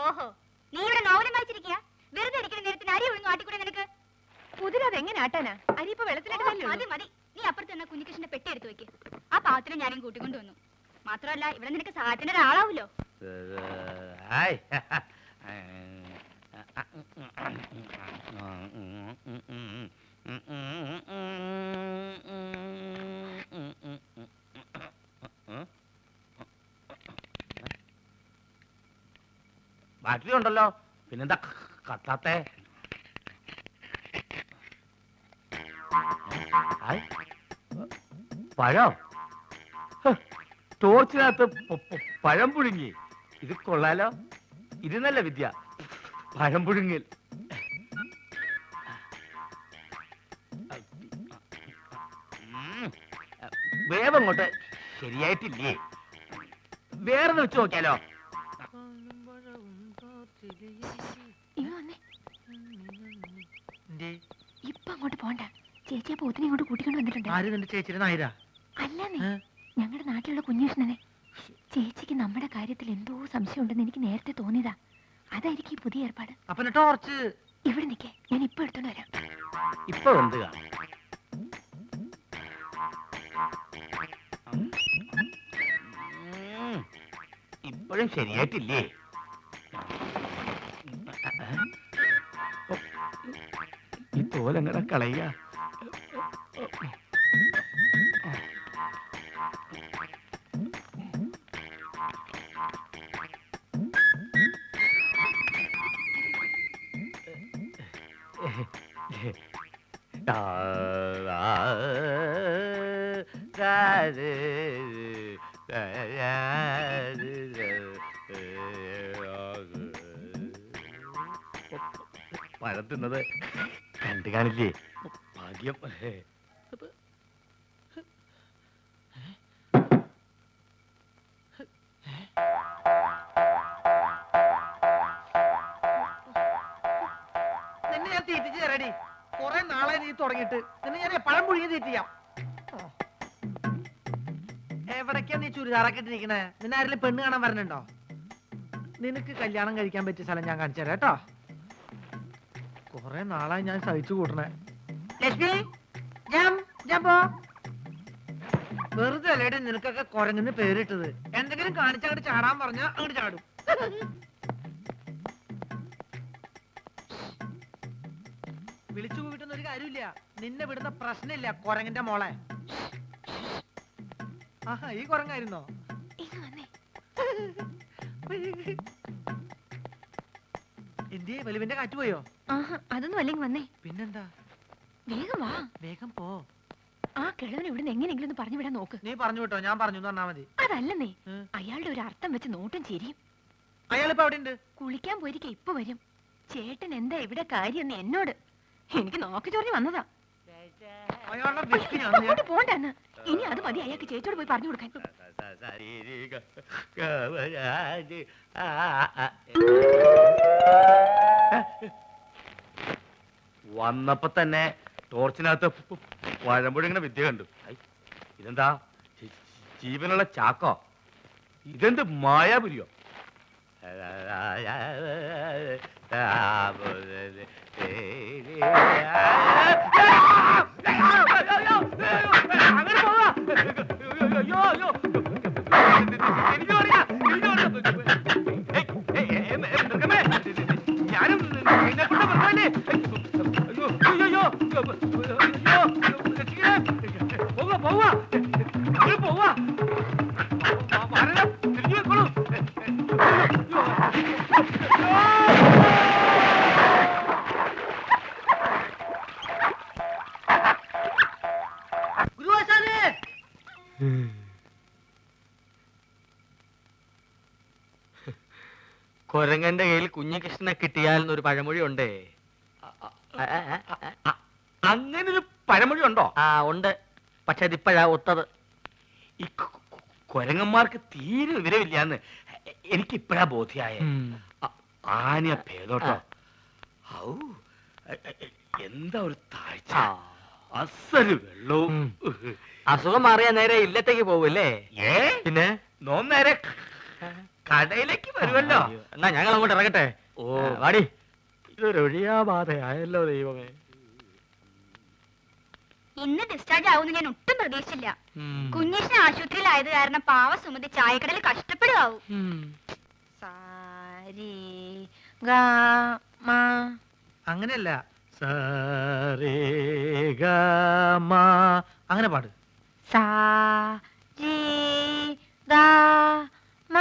ഓഹോ, നീ ഇവിടെ നോവലും വായിച്ചിരിക്കുക? വെറുതെ ഇരിക്കുന്ന നേരത്തിന് അരി ഒഴിഞ്ഞു ആട്ടിക്കൂടെ നിനക്ക്? കുതിരത് എങ്ങനെ ആട്ടാനാ? അരി ഇപ്പൊ വെള്ളത്തിലിട്ടല്ലേ? മതി മതി, നീ അപ്പുറത്ത് നിന്ന കുഞ്ഞികൃഷ്ണന്റെ പെട്ടി എടുത്തു വെക്ക്. ആ പാത്രം ഞാനും കൂട്ടിക്കൊണ്ടു വന്നു. മാത്രമല്ല ഇവിടെ നിനക്ക് സഹായത്തിന് ഒരാളാവൂലോ. ബാറ്ററി ഉണ്ടല്ലോ, പിന്നെന്താ കത്താത്തെ? പഴം ടോർച്ചിനകത്ത് പഴം പുഴുങ്ങി. ഇത് കൊള്ളാലോ, ഇത് നല്ല വിദ്യ, പഴം പുഴുങ്ങൽ. വേവങ്ങോട്ട് ശരിയായിട്ടില്ലേ? വേറെ വെച്ച് നോക്കിയാലോ? ഇപ്പൊ അങ്ങോട്ട് പോണ്ട, ചേച്ചി ആ പോത്തിനെ ഇങ്ങോട്ട് കൂട്ടിക്കൊണ്ട് വന്നിട്ടുണ്ട്. ആര് നിന്റെ ചേച്ചിയുടെ നായരാ? അല്ലെന്നേ, ഞങ്ങളുടെ നാട്ടിലുള്ള കുഞ്ഞുഷ്ണനെ. ചേച്ചിക്ക് നമ്മുടെ കാര്യത്തിൽ എന്തോ സംശയം ഉണ്ടെന്ന് എനിക്ക് നേരത്തെ തോന്നിയതാ. അതായിരിക്കും ഈ പുതിയ ഏർപ്പാട്. അപ്പൊ ടോർച്ച് ഇവിടെ നിൽക്കേ, ഞാൻ ഇപ്പൊ എടുത്തോണ്ട് വരാം. ഇപ്പൊ എന്ത് ഇപ്പോഴും ശരിയായിട്ടില്ലേ? ഈ തോലങ്ങടെ കളയ. പഴം തിന്നത് കണ്ടു കാണില്ലേ? ഭാഗ്യം. നിന്നെ ഞാൻ തീറ്റിച്ച് തരടി. കുറെ നാളെ നീ തുടങ്ങിയിട്ട് നിന്നെ ഞാൻ പഴം പുഴുങ്ങി തീറ്റിയാം. എവിടേക്കാ നീ ചുരിദാറൊക്കെ ഇട്ടിരിക്കണേ? നിന്നെ ആരെങ്കിലും പെണ്ണ് കാണാൻ വരണുണ്ടോ? നിനക്ക് കല്യാണം കഴിക്കാൻ പറ്റിയ സ്ഥലം ഞാൻ കാണിച്ചു തരാം കേട്ടോ. കുറെ നാളായി ഞാൻ സഹിച്ചു കൂട്ടണേ. ലക്ഷ്മി, ഞാൻ പോ. വെറുതെ അല്ലേടെ നിനക്കൊക്കെ കുരങ്ങുന്ന പേരിട്ടത്. എന്തെങ്കിലും കാണിച്ചങ്ങോട്ട് ചാടാൻ പറഞ്ഞാ അങ്ങോട്ട് ചാടും. വിളിച്ചു കൂട്ടൊന്നും ഒരു കാര്യമില്ല. നിന്നെ വിടുന്ന പ്രശ്നമില്ല കുരങ്ങിന്റെ മോളെ. ആഹാ, ഈ കുരങ്ങായിരുന്നോ? എന്തിയെ വലിവിന്റെ കാറ്റ് പോയോ? അതൊന്നും അല്ലെങ്കിൽ വന്നേ. പിന്നെന്താ? വേഗം വാ. വേഗം പോ. ആ കിഴവനെ ഇവിടുന്ന് എങ്ങനെയെങ്കിലും ഒന്ന് പറഞ്ഞു വിടാൻ നോക്ക്. നീ പറഞ്ഞു വിട്ടോ, ഞാൻ പറഞ്ഞു പറഞ്ഞാ മതി. അതല്ലെന്നേ, അയാളുടെ ഒരു അർത്ഥം വെച്ച് നോട്ടും ചിരിയും. അയാളിപ്പോ അവിടെ ഉണ്ട്. കുളിക്കാൻ പോയിരിക്കെ ഇപ്പൊ വരും. ചേട്ടൻ എന്താ ഇവിടെ കാര്യം എന്നോട് എനിക്ക് നോക്കി ചൊറിഞ്ഞു വന്നതാ. പോണ്ടെന്ന്. ഇനി അത് മതി, അയാൾക്ക് ചേച്ചിയോട് പോയി പറഞ്ഞു കൊടുക്കാൻ. വന്നപ്പോ തന്നെ ടോർച്ചിനകത്ത് പഴമ്പുഴങ്ങനെ വിദ്യ കണ്ടു. ഇതെന്താ ജീവനുള്ള ചാക്കോ? ഇതെന്ത് മായാപുരിയോ? ഞാനും നിന്നെ കൊണ്ട് പറഞ്ഞല്ലേ? പോവാ തിരിഞ്ഞു വെക്കോളൂ. കൊരങ്ങന്റെ കയ്യിൽ കുഞ്ഞികൃഷ്ണനെ കിട്ടിയാൽ എന്നൊരു പഴമൊഴി ഉണ്ടേ. അങ്ങനൊരു പഴമൊഴി ഉണ്ടോ? ഉണ്ട്, പക്ഷെ അതിപ്പോഴാ ഒത്തത്. ഈ കൊരങ്ങന്മാർക്ക് തീരെ വിവരമില്ലാന്ന് എനിക്കിപ്പോഴാ ബോധ്യായ. ആനയ ഭേദോട്ടോ. ഔ, എന്താ ഒരു താഴ്ച, അസല് വെള്ളവും. അസുഖം മാറിയാ നേരെ ഇല്ലത്തേക്ക് പോവല്ലേ? പിന്നെ നോന്നേരെ കടയിലേക്ക് വരുമല്ലോ. എന്നാ ഞങ്ങൾ അങ്ങോട്ട് ഇറങ്ങട്ടെ. ഓ വാടി. ഇതൊരു ഒഴിയാബാധയായല്ലോ ദൈവമേ. ഇന്ന് ഡിസ്ചാർജ് ആവുമെന്ന് ഞാൻ ഒട്ടും പ്രതീക്ഷിച്ചില്ല. ഉം. കുഞ്ഞീഷിന് ആശുപത്രിയിലായത് കാരണം പാവ സുമതി ചായക്കടയിൽ കഷ്ടപ്പെടുകയാവും. ഉം. സാരി ഗ മ അങ്ങനെയല്ല, സരേ ഗ മ. അങ്ങനെ പാട്. സാ ജി ഗ മ.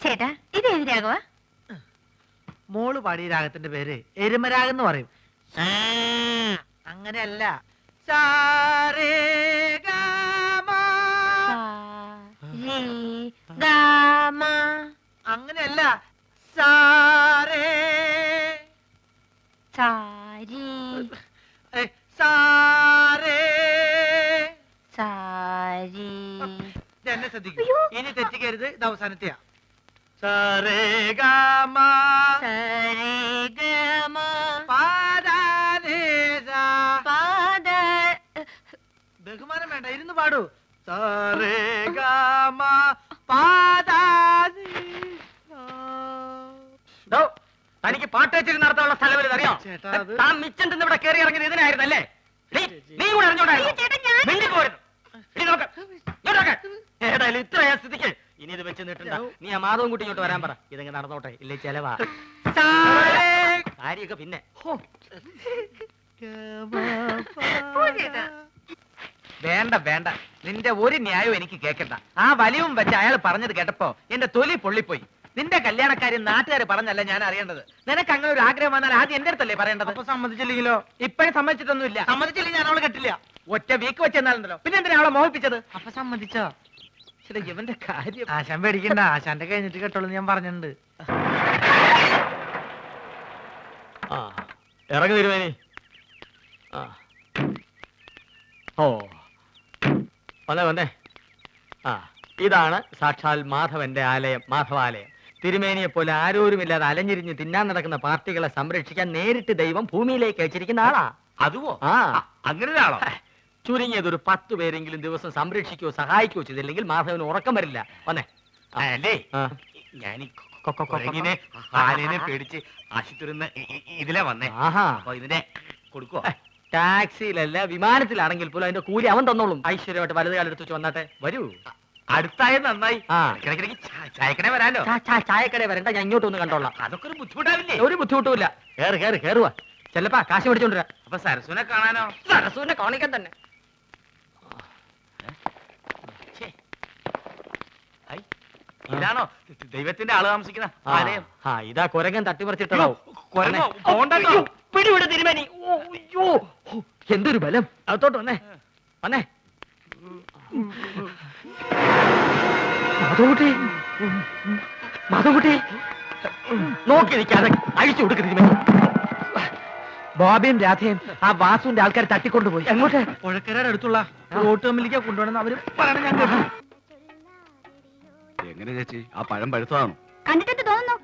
ചേട്ടാ ഇത് ഏത് രാഘവ? മോള് പാടിയ രാഗത്തിന്റെ പേര് എരുമരാഗം എന്ന് പറയും. അങ്ങനെയല്ല. സാരേ ഗ മ. സാ ജി ഗ മ. അങ്ങനെയല്ല. സാരേ സാരി ഏ, സാരേ. സാരി ഇത് എന്നെ ശ്രദ്ധിക്കൂ. ഇനി തെറ്റിക്കരുത്. ഇത് അവസാനത്തെയാ. സരേ ഗ മ. സരി ഗ മ പാദാ ധേ സാ. പാദ ബഹുമാനം വേണ്ട, ഇരുന്ന് പാടൂ. സരേ ഗ മ. പാദാ ധേ സാ. ഡോ, തനിക്ക് പാട്ടേച്ചിരി നടത്താനുള്ള സ്ഥലം വരെ അറിയാം. ചേട്ടാ, അത് താൻ മിച്ചം തിന്ന് ഇവിടെ കയറി ഇറങ്ങിയത് ഇതിനായിരുന്നല്ലേ? നീ കൂടെ അറിഞ്ഞോണ്ടായിരുന്നു. ഏതായാലും ഇത്രയാ സ്ഥിതിക്ക് ഇനി ഇത് വെച്ച് നീട്ടണ്ട. നീ ആ മാധവൻ കുട്ടി ഇങ്ങോട്ട് വരാൻ പറ. ഇതെങ്ങനെ നടന്നോട്ടെ, ഇല്ലേ ചെലവാ. കാര്യൊക്കെ പിന്നെ. വേണ്ട വേണ്ട, നിന്റെ ഒരു ന്യായവും എനിക്ക് കേൾക്കണ്ട. ആ വലിവും വെച്ച് അയാൾ പറഞ്ഞത് കേട്ടപ്പോ എന്റെ തൊലി പൊള്ളിപ്പോയി. നിന്റെ കല്യാണക്കാര്യം നാട്ടുകാർ പറഞ്ഞല്ല ഞാൻ അറിയേണ്ടത്. നിനക്ക് അങ്ങനെ ഒരു ആഗ്രഹം വന്നാൽ ആദ്യം എന്റെ അടുത്തല്ലേ പറയേണ്ടത്? അപ്പൊ സമ്മതിച്ചില്ലെങ്കിലോ? ഇപ്പോഴും സമ്മതിച്ചിട്ടൊന്നുമില്ല. സമ്മതിച്ചില്ലെങ്കിൽ ഞാൻ അവളെ കെട്ടില്ല. ഒറ്റ വീക്ക് വെച്ചെന്നാലുണ്ടല്ലോ, പിന്നെ എന്തിനാ അവളെ മോഹിപ്പിച്ചത്? അപ്പൊ സമ്മതിച്ചോ? ശരി, ഇവന്റെ കാര്യം. ആശാൻ പേടിക്കണ്ട, ആശാന്റെ കഴിഞ്ഞിട്ട് കെട്ടുള്ളൂ ഞാൻ പറഞ്ഞിട്ടുണ്ട്. ആ ഇറങ്ങി തിരുമേനി. ആ ഓ വന്നേ വന്നേ. ആ ഇതാണ് സാക്ഷാൽ മാധവന്റെ ആലയം, മാധവാലയം. തിരുമേനിയെ പോലെ ആരോരുമില്ലാതെ അലഞ്ഞിരിഞ്ഞ് തിന്നാൻ നടക്കുന്ന പാർട്ടികളെ സംരക്ഷിക്കാൻ നേരിട്ട് ദൈവം ഭൂമിയിലേക്ക് അയച്ചിരിക്കുന്ന ആളാ. അതുവോ? ആ അങ്ങനെ ഒരാളോ? ചുരുങ്ങിയത് ഒരു 10 പേരെങ്കിലും ദിവസം സംരക്ഷിക്കുകയോ സഹായിക്കുകയോ ചെയ്തില്ലെങ്കിൽ മാധവന് ഉറക്കം വരില്ല. വന്നേ. ആ. അല്ലേ, ആ. ഞാൻ കുരങ്ങിനെ ആനേനെ പേടിച്ച് ആശുപത്രി ഇതിലെ വന്നേ. ആഹാ. അപ്പൊ ഇതിനെ കൊടുക്കോ? ടാക്സിയിലല്ല വിമാനത്തിലാണെങ്കിൽ പോലും അതിന്റെ കൂലി അവൻ തന്നോളും. ഐശ്വര്യമായിട്ട് വലത് കാലെടുത്ത് വെച്ച് വന്നാട്ടെ. വരൂ. അടുത്തായത് നന്നായി. ആ. ഇടയ്ക്കിടയ്ക്ക് ചായക്കട വരാലോ. ചായക്കട വരണ്ട, ഞാൻ ഇങ്ങോട്ട് ഒന്ന് കണ്ടോളാം. അതൊക്കെ ഒരു ബുദ്ധിമുട്ടാവില്ലേ? ഒരു ബുദ്ധിമുട്ടുമില്ല. കേറുവാ. ചെല്ലപ്പാ കാശ് മേടിച്ചോണ്ടിരാ. അപ്പൊ സരസുനെ കാണാനോ? സരസുവിനെ കാണിക്കാൻ തന്നെ. ഛേ. ഐ, ഇതാണോ ദൈവത്തിന്റെ ആള് താമസിക്കുന്ന ആലയം? ആ ഇതാ കുരങ്ങൻ തട്ടിമറിച്ചിട്ടോ. കുരങ്ങോ? പോണ്ടല്ലോ. പിടിവിടെ തിരുമേനി. ഓ, അയ്യോ. ഓ, എന്തൊരു ബലം. അകത്തോട്ട് വന്നേ. വന്നേ. മാധവൻകുട്ടി നോക്കി നിൽക്കാതെ അഴിച്ചു കൊടുക്ക് തിരുമേനി. ബോബിയും രാധയും ആ വാസുവിന്റെ ആൾക്കാർ തട്ടിക്കൊണ്ടുപോയി. എങ്ങോട്ട്? പുഴക്കരയുടെ അടുത്തുള്ള റോട്ട് കമ്മിലേക്ക് കൊണ്ടുപോകണമെന്ന് അവര് പറയണ ഞാൻ കേട്ടു. എങ്ങനെ ചേച്ചി, ആ പഴം പഴുത്തതാണോ? കണ്ടിട്ട് തോന്നുന്നു.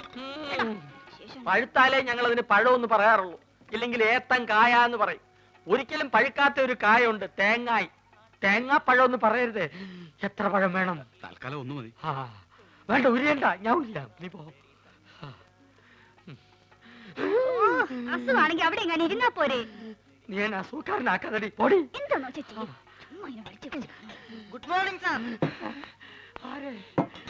പഴുത്താലേ ഞങ്ങൾ അതിന് പഴമെന്ന് പറയാറുള്ളൂ, ഇല്ലെങ്കിൽ ഏത്തൻ കായ എന്ന് പറയും. ഒരിക്കലും പഴുക്കാത്ത ഒരു കായുണ്ട്, തേങ്ങായി. തേങ്ങാപ്പഴം എന്ന് പറയരുത്. എത്ര പഴം വേണം? തൽക്കാലം ഒന്ന് മതി. ആ വേണ്ട, ഉരിയണ്ട, ഞാൻ ഇല്ല. നീ പോ. അസുഖാണെങ്കിൽ അവിടെ എങ്ങനെ ഇരുന്നാ പോരെ? നീ എന്നെ അസുഖക്കാരനാക്കാതടി. പൊടി. എന്താണോ ചേച്ചി ചുമ്മാ ഇങ്ങനെ വിളിച്ച് വിളിച്ച്. Good morning sir. ആരെ?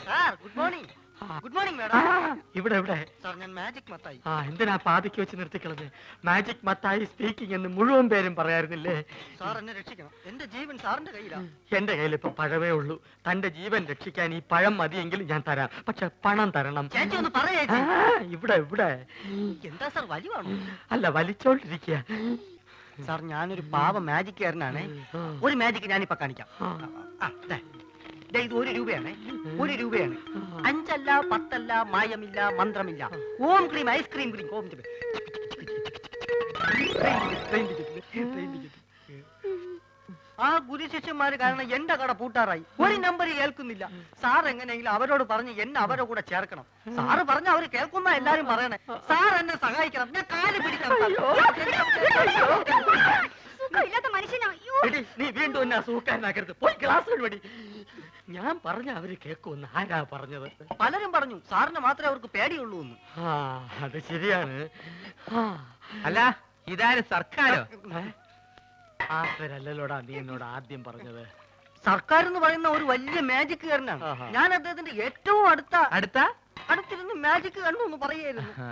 Sir good morning. ആ. ഗുഡ് മോർണിംഗ് ആ, മാഡം. ഇവിടെ ഇവിടെ. സാർ ഞാൻ മാജിക് മത്തായി. ആ എന്തിനാ പാതിക്ക് വെച്ച് നിർത്തിക്കളത്? മാജിക് മത്തായി സ്പീക്കിംഗ് എന്ന് മുഴുവൻ പേരും പറയാറുന്നില്ലേ? സാർ എന്നെ രക്ഷിക്കണം. എന്റെ ജീവൻ സാറിന്റെ കയ്യിലാണ്. എന്റെ കയ്യിൽ ഇപ്പൊ പഴമേ ഉള്ളൂ. തന്റെ ജീവൻ രക്ഷിക്കാൻ ഈ പഴം മതിയെങ്കിൽ ഞാൻ തരാം. പക്ഷെ പണം തരണം. ചേച്ചി ഒന്ന് പറയേ. ആ, ഇവിടെ ഇവിടെ. എന്താ സാർ വലിവാണോ? അല്ല, വലിച്ചോണ്ടിരിക്കുക. സാർ ഞാനൊരു പാവ മാജിക്കാരനാണ്. ഒരു മാജിക് ഞാനിപ്പോ കാണിക്കാം. ആ, ദേ. ദേ, ഇത് 1 രൂപയാണ്. 1 രൂപയാണ്. 5 അല്ല 10 അല്ല, മായമില്ല, മന്ത്രമില്ല. ഓം ക്രീം ഐസ്ക്രീം ക്രീം ഓം ക്രീം. ആ ഗുരുശിഷ്യന്മാര് കാരണം എന്റെ കട പൂട്ടാറായി. ഒരു നമ്പർ കേൾക്കുന്നില്ല. സാർ എങ്ങനെയെങ്കിലും അവരോട് പറഞ്ഞ് എന്നെ അവരുടെ കൂടെ ചേർക്കണം. സാറ് പറഞ്ഞ അവര് കേൾക്കുന്ന എല്ലാരും പറയണേ. സാർ എന്നെ സഹായിക്കണം. ഞാൻ കാല് പിടിക്കണം. സുഖമില്ലാത്ത മനുഷ്യനാ. അയ്യോ. എടി, നീ വീണ്ടും എന്നെ അസുഖക്കാരനാക്കരുത്. പോയി ക്ലാസ് വഴി. ഞാൻ പറഞ്ഞ അവര് കേൾക്കുമെന്ന് ആരാ പറഞ്ഞത്? പലരും പറഞ്ഞു സാറിന് മാത്രമേ അവർക്ക് പേടിയുള്ളൂ എന്ന്. ആ അത് ശരിയാണ്. ആ, അല്ല ഇതാരും സർക്കാരോ? ആ പേരല്ലോടാ നീ എന്നോട് ആദ്യം പറഞ്ഞത്. സർക്കാർ എന്ന് പറയുന്ന ഒരു വലിയ മാജിക്കുകാരനാണ്. ആഹാ. ഞാൻ അദ്ദേഹത്തിന്റെ ഏറ്റവും അടുത്ത അടുത്തിരുന്ന് മാജിക് കണ്ടു എന്ന് പറയായിരുന്നു. ആ,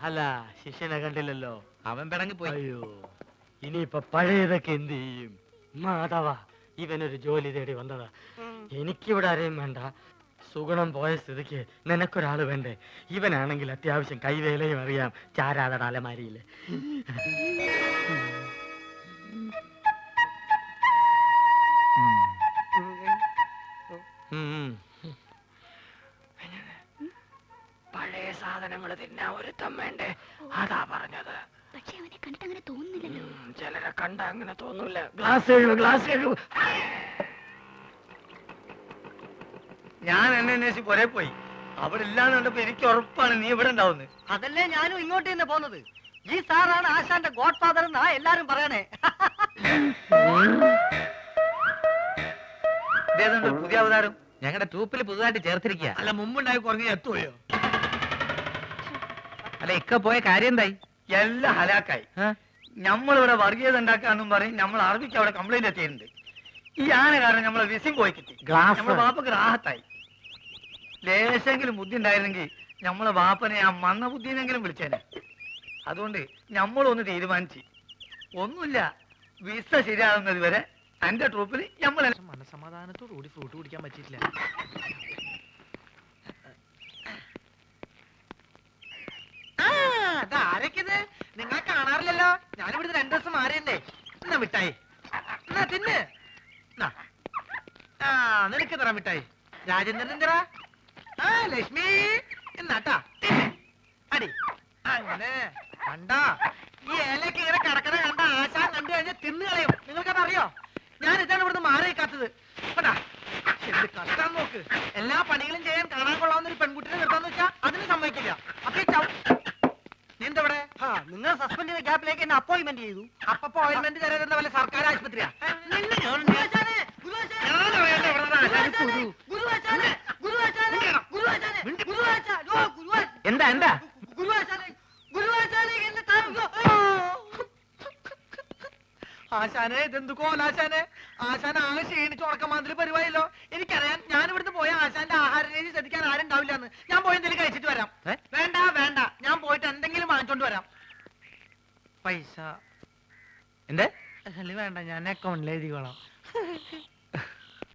അല്ല ശിഷ്യനെ കണ്ടില്ലല്ലോ. അവൻ പിടങ്ങി പോയി. അയ്യോ ഇനിയിപ്പൊ പഴയതൊക്കെ എന്ത് ചെയ്യും? മാധവ ഇവനൊരു ജോലി തേടി വന്നതാ. എനിക്കിവിടെ ആരെയും വേണ്ട. സുഗുണം പോയ സ്ഥിതിക്ക് നിനക്കൊരാള് വേണ്ടേ? ഇവനാണെങ്കിൽ അത്യാവശ്യം കൈവേലയും അറിയാം. ചാരാതട അലമാരിയില്. പഴയ സാധനങ്ങൾ തിന്നാൻ ഒരുത്തം വേണ്ടേ? അതാ പറഞ്ഞത്. പക്ഷെ അവനെ കണ്ടിട്ട് അങ്ങനെ തോന്നുന്നില്ലല്ലോ. ചിലരെ കണ്ട അങ്ങനെ തോന്നൂല. ഗ്ലാസ് ഞാൻ എന്നെ അന്വേഷിച്ച് പുറേ പോയി. അവിടെ ഇല്ലാന്ന് കണ്ടപ്പോ എനിക്ക് ഉറപ്പാണ് നീ ഇവിടെ ഉണ്ടാവുന്നത്. അതല്ലേ ഞാനും ഇങ്ങോട്ട് തന്നെ പോന്നത്. ഈ സാറാണ് ആശാന്റെ ഗോഡ് ഫാദർ എന്നാ എല്ലാരും പറയണേ. ഇതേതുണ്ട് പുതിയ അവതാരം? ഞങ്ങളുടെ ട്രൂപ്പിൽ പുതുതായിട്ട് ചേർത്തിരിക്കുക. അല്ല മുമ്പുണ്ടായി കുറഞ്ഞ എത്തുകയോ? അല്ല ഇക്ക പോയ കാര്യം എന്തായി? എല്ലാം ഹലാക്കായി. നമ്മളിവിടെ വർഗീയത ഉണ്ടാക്കാന്നും പറയും. നമ്മൾ അറബിക്ക് അവിടെ കംപ്ലൈന്റ് എത്തിയിട്ടുണ്ട്. ഈ ആന കാരണം നമ്മളെ വിസിം പോയി കിട്ടി. നമ്മളെ വാപ്പക്ക് റാഹത്തായി. ലേശെങ്കിലും ബുദ്ധി ഉണ്ടായിരുന്നെങ്കിൽ നമ്മളെ വാപ്പനെ ആ മന്ന ബുദ്ധിനെങ്കിലും വിളിച്ചേനെ. അതുകൊണ്ട് നമ്മളൊന്ന് തീരുമാനിച്ച് ഒന്നുമില്ല, വിസ ശരിയാകുന്നത് വരെ എന്റെ ട്രൂപ്പിൽ നമ്മൾ മനസമാധാനത്തോടു കൂടി ഫ്രൂട്ട് കുടിക്കാൻ പറ്റിയിട്ടില്ല. ആരൊക്കെത്? നിങ്ങളെ കാണാറില്ലല്ലോ. ഞാനിവിടുന്ന് 2 ദിവസം മാറിയല്ലേ. എന്നാ മിഠായി, എന്നാ തിന്ന്. ആ നിനക്ക് തരാം മിഠായി. രാജേന്ദ്രൻ എന്തിനാ? ആ ലക്ഷ്മി എന്നാട്ടാ അടി. അങ്ങനെ കണ്ടാ ഈ ഇലക്ക് ഇങ്ങനെ കിടക്കണ കണ്ട ആശാൻ കണ്ടു കഴിഞ്ഞാൽ തിന്നു കളയും. നിങ്ങൾക്കത് അറിയോ? ഞാൻ ഇതാണ് ഇവിടുന്ന് മാറി നിൽക്കാത്തത്. എന്ത് കഷ്ടം നോക്ക്. എല്ലാ പണികളും ചെയ്യാൻ കാണാൻ കൊള്ളാവുന്ന ഒരു പെൺകുട്ടിനെ നിർത്താന്ന് വെച്ചാ അതിന് സമ്മതിക്കില്ല. അപ്പൊ നീ എന്തവിടെ? നിങ്ങൾ സസ്പെൻഡ് ചെയ്ത ഗ്യാപ്പിലേക്ക് എന്നെ അപ്പോയിന്റ്മെന്റ് ചെയ്തു. അപ്പൊ അപ്പോയിന്റ്മെന്റ് തരാൻ വല്ല സർക്കാർ ആശുപത്രിയാ? എന്താ എന്താ ആശാനെ ഇതെന്ത് കോലാശാനെ? ആശാൻ ആകെ ക്ഷീണിച്ച് ഉറക്കമാതിരി പരിപാടിയല്ലോ. എനിക്കറിയാം. ഞാൻ ഇവിടുന്ന് പോയ ആശാന്റെ ആഹാര രീതി ശ്രദ്ധിക്കാൻ ആരും ഉണ്ടാവില്ലെന്ന്. ഞാൻ പോയി എന്തെങ്കിലും കഴിച്ചിട്ട് വരാം. വേണ്ട വേണ്ട, ഞാൻ പോയിട്ട് എന്തെങ്കിലും വാങ്ങിച്ചോണ്ട് വരാം. പൈസ എന്ത്? വേണ്ട, ഞാൻ അക്കൗണ്ടിൽ എഴുതിക്കോളാം.